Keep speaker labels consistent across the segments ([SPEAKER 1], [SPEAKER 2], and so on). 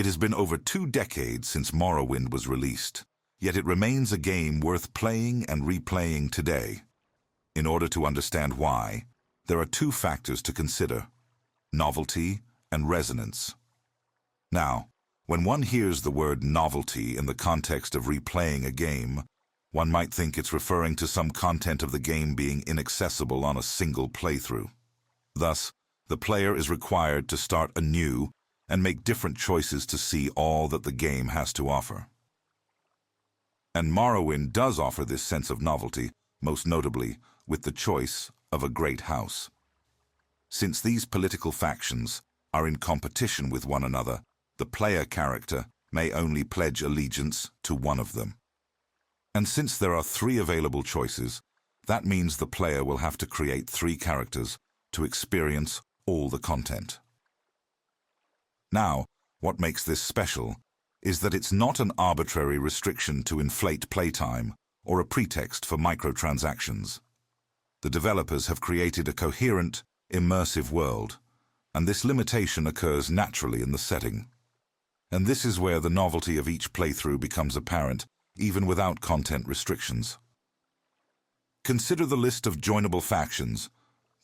[SPEAKER 1] It has been over 2 decades since Morrowind was released, yet it remains a game worth playing and replaying today. In order to understand why, there are 2 factors to consider: novelty and resonance. Now, when one hears the word novelty in the context of replaying a game, one might think it's referring to some content of the game being inaccessible on a single playthrough. Thus, the player is required to start anew and make different choices to see all that the game has to offer. And Morrowind does offer this sense of novelty, most notably with the choice of a great house. Since these political factions are in competition with one another, the player character may only pledge allegiance to one of them. And since there are 3 available choices, that means the player will have to create 3 characters to experience all the content. Now, what makes this special is that it's not an arbitrary restriction to inflate playtime or a pretext for microtransactions. The developers have created a coherent, immersive world, and this limitation occurs naturally in the setting. And this is where the novelty of each playthrough becomes apparent, even without content restrictions. Consider the list of joinable factions: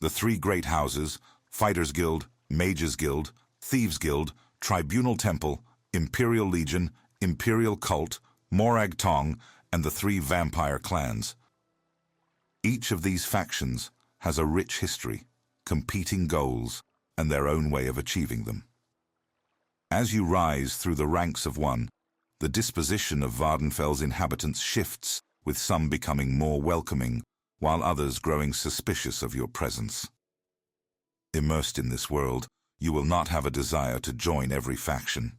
[SPEAKER 1] the 3 great houses, Fighters Guild, Mages Guild, Thieves Guild, Tribunal Temple, Imperial Legion, Imperial Cult, Morag Tong, and the 3 vampire clans. Each of these factions has a rich history, competing goals, and their own way of achieving them. As you rise through the ranks of one, the disposition of Vvardenfell's inhabitants shifts, with some becoming more welcoming, while others growing suspicious of your presence. Immersed in this world, you will not have a desire to join every faction.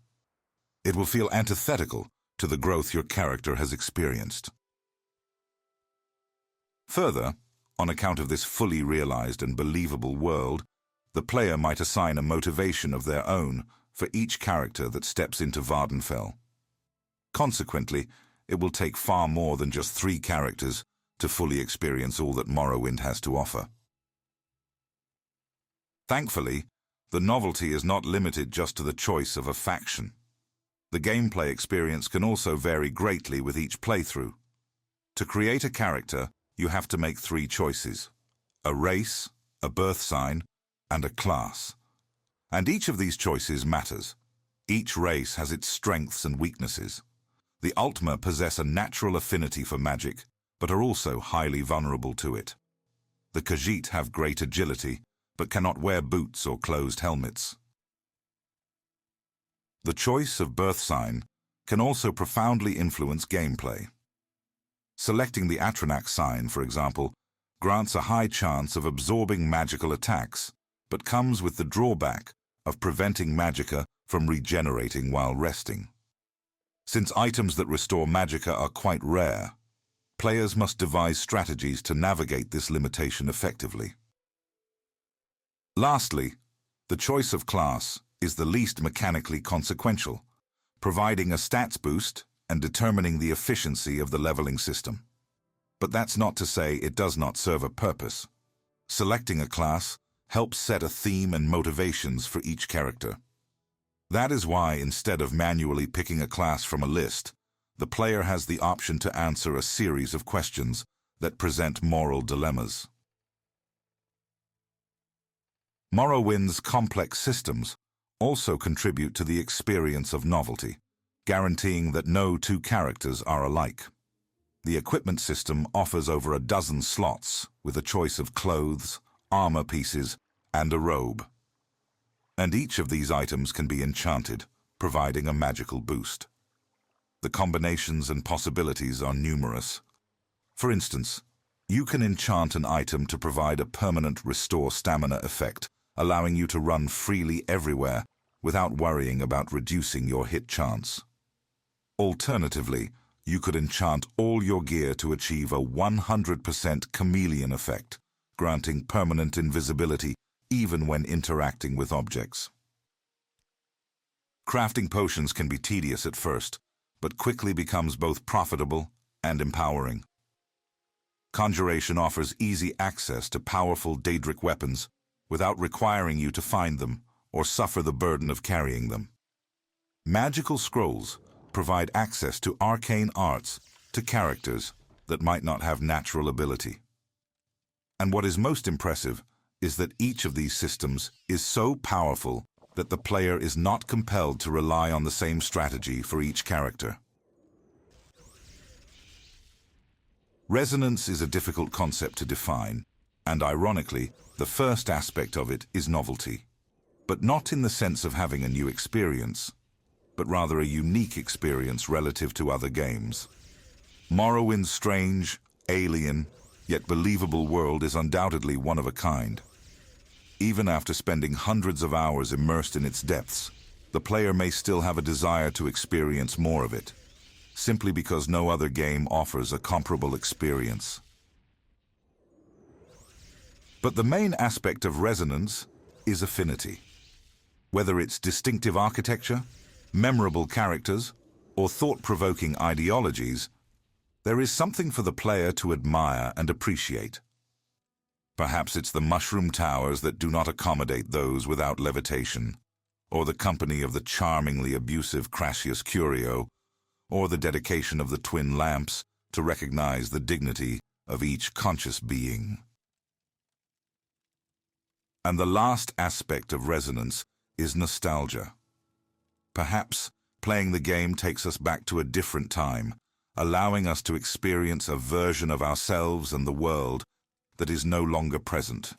[SPEAKER 1] It will feel antithetical to the growth your character has experienced. Further, on account of this fully realized and believable world, the player might assign a motivation of their own for each character that steps into Vvardenfell. Consequently, it will take far more than just 3 characters to fully experience all that Morrowind has to offer. Thankfully, the novelty is not limited just to the choice of a faction. The gameplay experience can also vary greatly with each playthrough. To create a character, you have to make 3 choices: a race, a birth sign, and a class. And each of these choices matters. Each race has its strengths and weaknesses. The Ultima possess a natural affinity for magic, but are also highly vulnerable to it. The Khajiit have great agility, but cannot wear boots or closed helmets. The choice of birth sign can also profoundly influence gameplay. Selecting the Atronach sign, for example, grants a high chance of absorbing magical attacks, but comes with the drawback of preventing magicka from regenerating while resting. Since items that restore magicka are quite rare, players must devise strategies to navigate this limitation effectively. Lastly, the choice of class is the least mechanically consequential, providing a stats boost and determining the efficiency of the leveling system. But that's not to say it does not serve a purpose. Selecting a class helps set a theme and motivations for each character. That is why, instead of manually picking a class from a list, the player has the option to answer a series of questions that present moral dilemmas. Morrowind's complex systems also contribute to the experience of novelty, guaranteeing that no 2 characters are alike. The equipment system offers over a dozen slots with a choice of clothes, armor pieces, and a robe. And each of these items can be enchanted, providing a magical boost. The combinations and possibilities are numerous. For instance, you can enchant an item to provide a permanent restore stamina effect, allowing you to run freely everywhere without worrying about reducing your hit chance. Alternatively, you could enchant all your gear to achieve a 100% chameleon effect, granting permanent invisibility even when interacting with objects. Crafting potions can be tedious at first, but quickly becomes both profitable and empowering. Conjuration offers easy access to powerful Daedric weapons without requiring you to find them or suffer the burden of carrying them. Magical scrolls provide access to arcane arts to characters that might not have natural ability. And what is most impressive is that each of these systems is so powerful that the player is not compelled to rely on the same strategy for each character. Resonance is a difficult concept to define, and ironically, the first aspect of it is novelty. But not in the sense of having a new experience, but rather a unique experience relative to other games. Morrowind's strange, alien, yet believable world is undoubtedly one of a kind. Even after spending hundreds of hours immersed in its depths, the player may still have a desire to experience more of it, simply because no other game offers a comparable experience. But the main aspect of resonance is affinity. Whether it's distinctive architecture, memorable characters, or thought-provoking ideologies, there is something for the player to admire and appreciate. Perhaps it's the mushroom towers that do not accommodate those without levitation, or the company of the charmingly abusive Crassius Curio, or the dedication of the twin lamps to recognize the dignity of each conscious being. And the last aspect of resonance is nostalgia. Perhaps playing the game takes us back to a different time, allowing us to experience a version of ourselves and the world that is no longer present.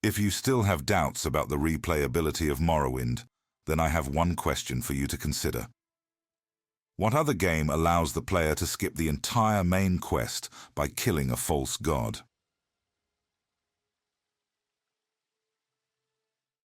[SPEAKER 1] If you still have doubts about the replayability of Morrowind, then I have one question for you to consider. What other game allows the player to skip the entire main quest by killing a false god?